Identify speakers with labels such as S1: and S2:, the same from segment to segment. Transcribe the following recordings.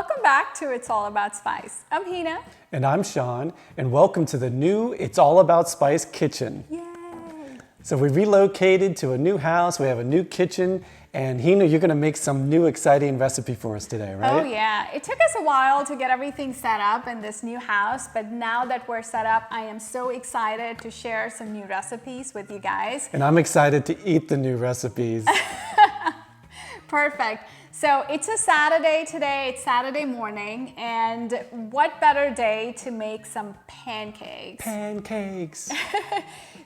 S1: Welcome back to It's All About Spice. I'm Hina.
S2: And I'm Sean, and welcome to the new It's All About Spice kitchen.
S1: Yay!
S2: So we relocated to a new house, we have a new kitchen, and Hina, you're gonna make some new exciting recipe for us today, right?
S1: Oh yeah, it took us a while to get everything set up in this new house, but now that we're set up, I am so excited to share some new recipes with you guys.
S2: And I'm excited to eat the new recipes.
S1: Perfect. So it's a Saturday today, it's Saturday morning, and what better day to make some pancakes?
S2: Pancakes.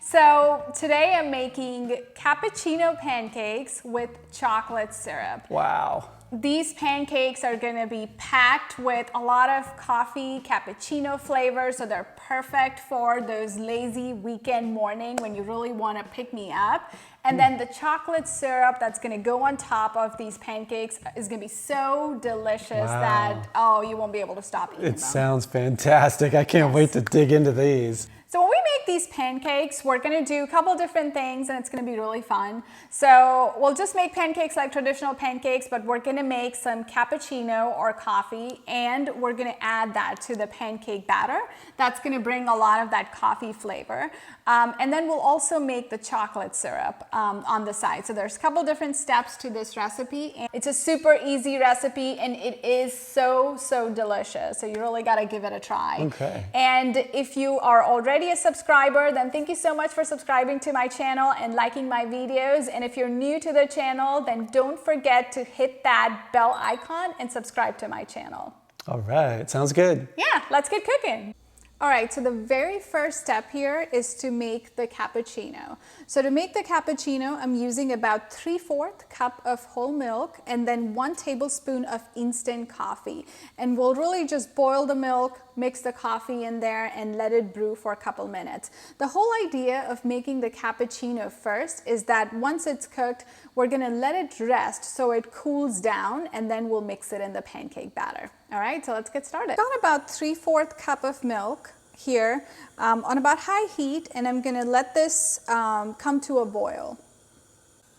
S1: So today I'm making cappuccino pancakes with chocolate syrup.
S2: Wow.
S1: These pancakes are gonna be packed with a lot of coffee, cappuccino flavor, so they're perfect for those lazy weekend morning when you really wanna pick me up. And then the chocolate syrup that's gonna go on top of these pancakes is gonna be so delicious that, oh, you won't be able to stop eating them.
S2: It sounds fantastic. I can't wait to dig into these.
S1: So when we make these pancakes, we're gonna do a couple different things and it's gonna be really fun. So we'll just make pancakes like traditional pancakes, but we're gonna make some cappuccino or coffee, and we're gonna add that to the pancake batter. That's gonna bring a lot of that coffee flavor. And then we'll also make the chocolate syrup on the side. So there's a couple different steps to this recipe. And it's a super easy recipe and it is so delicious. So you really gotta give it a try.
S2: Okay.
S1: And if you are already a subscriber, then thank you so much for subscribing to my channel and liking my videos. And if you're new to the channel, then don't forget to hit that bell icon and subscribe to my channel.
S2: All right, sounds good.
S1: Yeah, let's get cooking. All right, so the very first step here is to make the cappuccino. So to make the cappuccino, I'm using about 3/4 cup of whole milk and then 1 tablespoon of instant coffee. And we'll really just boil the milk, mix the coffee in there, and let it brew for a couple minutes. The whole idea of making the cappuccino first is that once it's cooked, we're gonna let it rest so it cools down, and then we'll mix it in the pancake batter. All right, so let's get started. Got about 3/4 cup of milk here on about high heat, and I'm gonna let this come to a boil.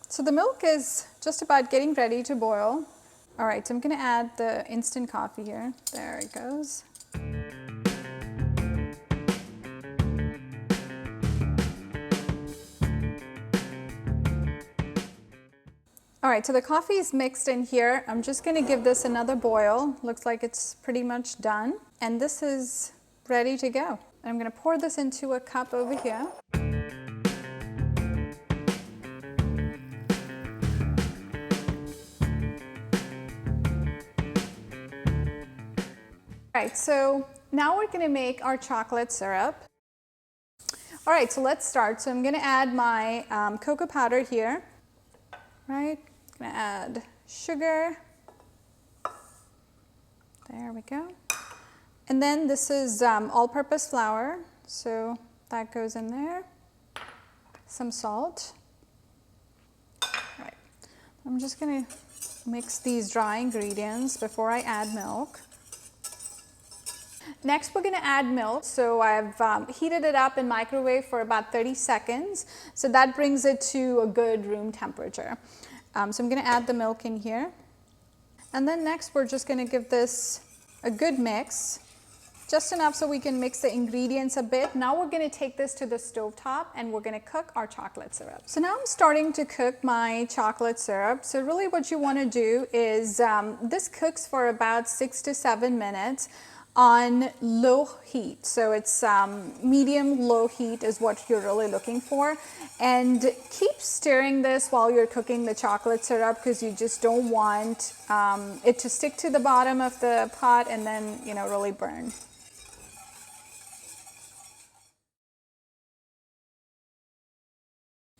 S1: So the milk is just about getting ready to boil. All right, so I'm gonna add the instant coffee here. There it goes. All right, so the coffee is mixed in here. I'm just gonna give this another boil. Looks like it's pretty much done. And this is ready to go. I'm gonna pour this into a cup over here. All right, so now we're gonna make our chocolate syrup. All right, so let's start. So I'm gonna add my cocoa powder here, right? I'm gonna add sugar. There we go. And then this is all-purpose flour, so that goes in there. Some salt. All right. I'm just gonna mix these dry ingredients before I add milk. Next, we're gonna add milk. So I've heated it up in microwave for about 30 seconds. So that brings it to a good room temperature. So I'm gonna add the milk in here. And then next, we're just gonna give this a good mix, just enough so we can mix the ingredients a bit. Now we're gonna take this to the stovetop and we're gonna cook our chocolate syrup. So now I'm starting to cook my chocolate syrup. So really what you wanna do is, this cooks for about 6 to 7 minutes on low heat. So it's medium low heat is what you're really looking for. And keep stirring this while you're cooking the chocolate syrup, because you just don't want it to stick to the bottom of the pot and then, you know, really burn.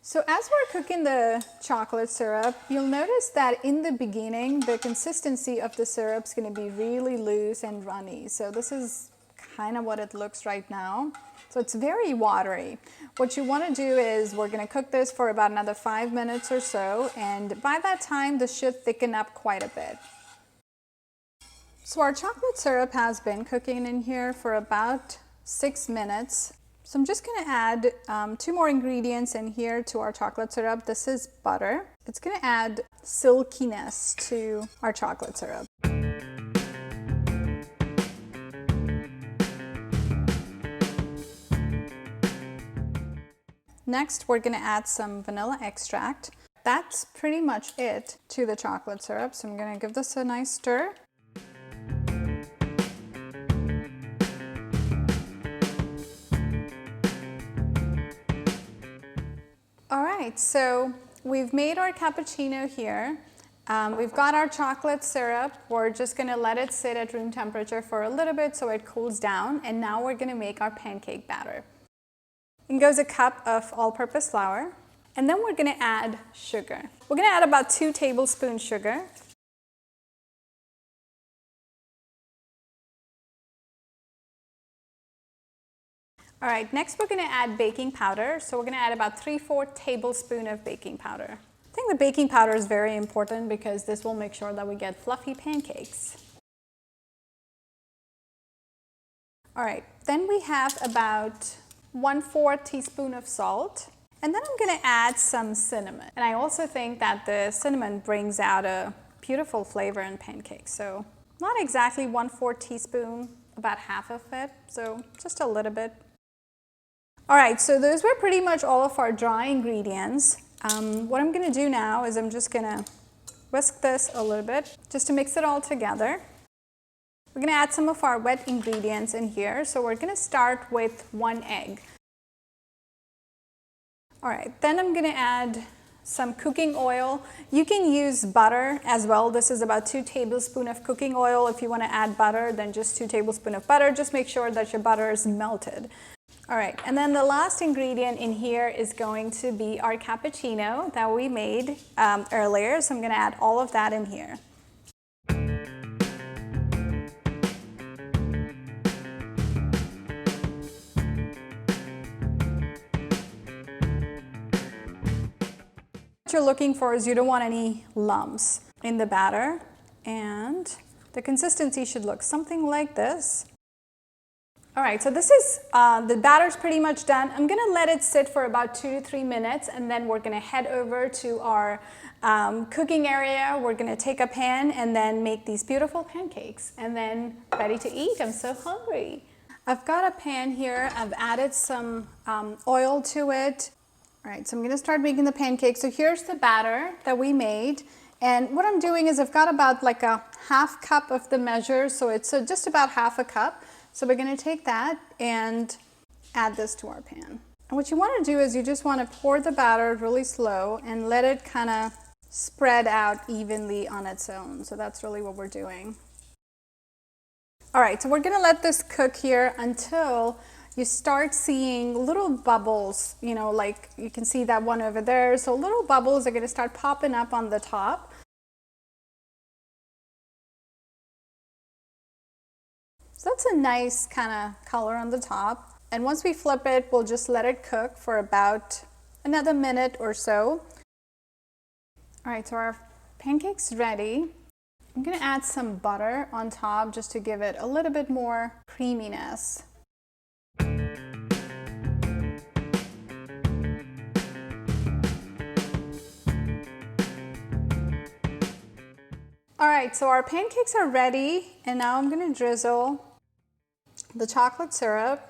S1: So as we're cooking the chocolate syrup, you'll notice that in the beginning, the consistency of the syrup is going to be really loose and runny. So this is kind of what it looks right now. So it's very watery. What you want to do is we're going to cook this for about another 5 minutes or so. And by that time, this should thicken up quite a bit. So our chocolate syrup has been cooking in here for about 6 minutes. So I'm just going to add 2 more ingredients in here to our chocolate syrup. This is butter. It's going to add silkiness to our chocolate syrup. Next, we're going to add some vanilla extract. That's pretty much it to the chocolate syrup. So I'm going to give this a nice stir. All right, so we've made our cappuccino here. We've got our chocolate syrup. We're just going to let it sit at room temperature for a little bit so it cools down. And now we're going to make our pancake batter. In goes a cup of all-purpose flour. And then we're going to add sugar. We're going to add about 2 tablespoons sugar. All right, next we're going to add baking powder. So we're going to add about 3/4 tablespoon of baking powder. I think the baking powder is very important because this will make sure that we get fluffy pancakes. All right, then we have about 1/4 teaspoon of salt. And then I'm going to add some cinnamon. And I also think that the cinnamon brings out a beautiful flavor in pancakes. So not exactly 1/4 teaspoon, about half of it. So just a little bit. All right, so those were pretty much all of our dry ingredients. What I'm going to do now is I'm just going to whisk this a little bit just to mix it all together. We're going to add some of our wet ingredients in here. So we're going to start with 1 egg. All right, then I'm going to add some cooking oil. You can use butter as well. This is about 2 tablespoons of cooking oil. If you want to add butter, then just 2 tablespoons of butter. Just make sure that your butter is melted. All right, and then the last ingredient in here is going to be our cappuccino that we made earlier. So I'm going to add all of that in here. What you're looking for is you don't want any lumps in the batter, and the consistency should look something like this. All right, so this is, the batter's pretty much done. I'm gonna let it sit for about 2 to 3 minutes, and then we're gonna head over to our cooking area. We're gonna take a pan and then make these beautiful pancakes, and then ready to eat. I'm so hungry. I've got a pan here. I've added some oil to it. All right, so I'm gonna start making the pancakes. So here's the batter that we made. And what I'm doing is I've got about like a 1/2 cup of the measure. So it's just about 1/2 cup. So we're gonna take that and add this to our pan. And what you wanna do is you just wanna pour the batter really slow and let it kinda spread out evenly on its own. So that's really what we're doing. All right, so we're gonna let this cook here until you start seeing little bubbles, you know, like you can see that one over there. So little bubbles are gonna start popping up on the top. So that's a nice kind of color on the top. And once we flip it, we'll just let it cook for about another minute or so. All right, so our pancake's ready. I'm gonna add some butter on top just to give it a little bit more creaminess. All right, so our pancakes are ready, and now I'm gonna drizzle the chocolate syrup.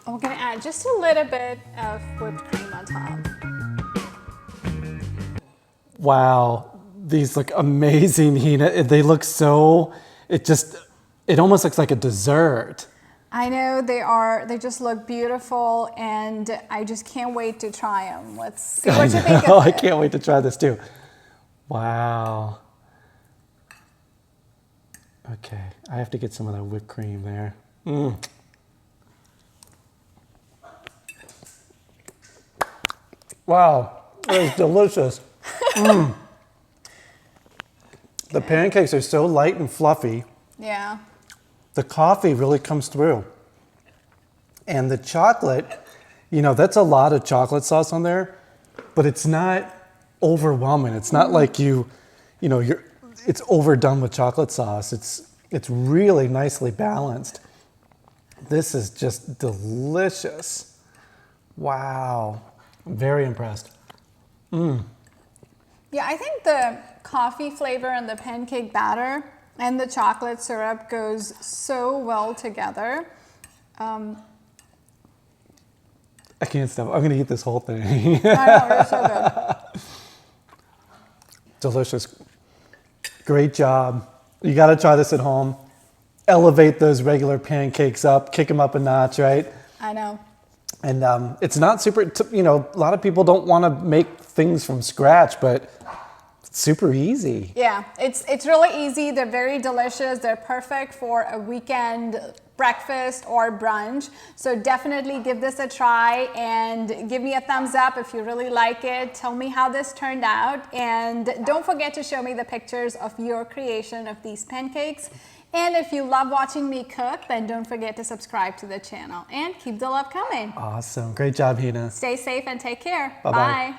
S1: We're gonna add just a little bit of whipped cream on top.
S2: Wow, these look amazing, Hina. They look so, it almost looks like a dessert.
S1: I know they just look beautiful, and I just can't wait to try them. Let's see what you think of it.
S2: I can't wait to try this too. Wow. Okay, I have to get some of that whipped cream there. Wow, that is delicious. The pancakes are so light and fluffy.
S1: Yeah.
S2: The coffee really comes through. And the chocolate, you know, that's a lot of chocolate sauce on there, but it's not overwhelming. It's not like you know, it's overdone with chocolate sauce. It's really nicely balanced. This is just delicious. Wow. I'm very impressed.
S1: Yeah, I think the coffee flavor and the pancake batter and the chocolate syrup goes so well together.
S2: I can't stop. I'm going to eat this whole thing.
S1: I know, they're so good.
S2: Delicious. Great job. You got to try this at home. Elevate those regular pancakes up, kick them up a notch, right?
S1: I know.
S2: And it's not super, a lot of people don't want to make things from scratch, but it's super easy.
S1: Yeah, it's really easy. They're very delicious. They're perfect for a weekend breakfast or brunch. So definitely give this a try and give me a thumbs up if you really like it. Tell me how this turned out. And don't forget to show me the pictures of your creation of these pancakes. And if you love watching me cook, then don't forget to subscribe to the channel and keep the love coming.
S2: Awesome. Great job, Hina.
S1: Stay safe and take care.
S2: Bye-bye.
S1: Bye.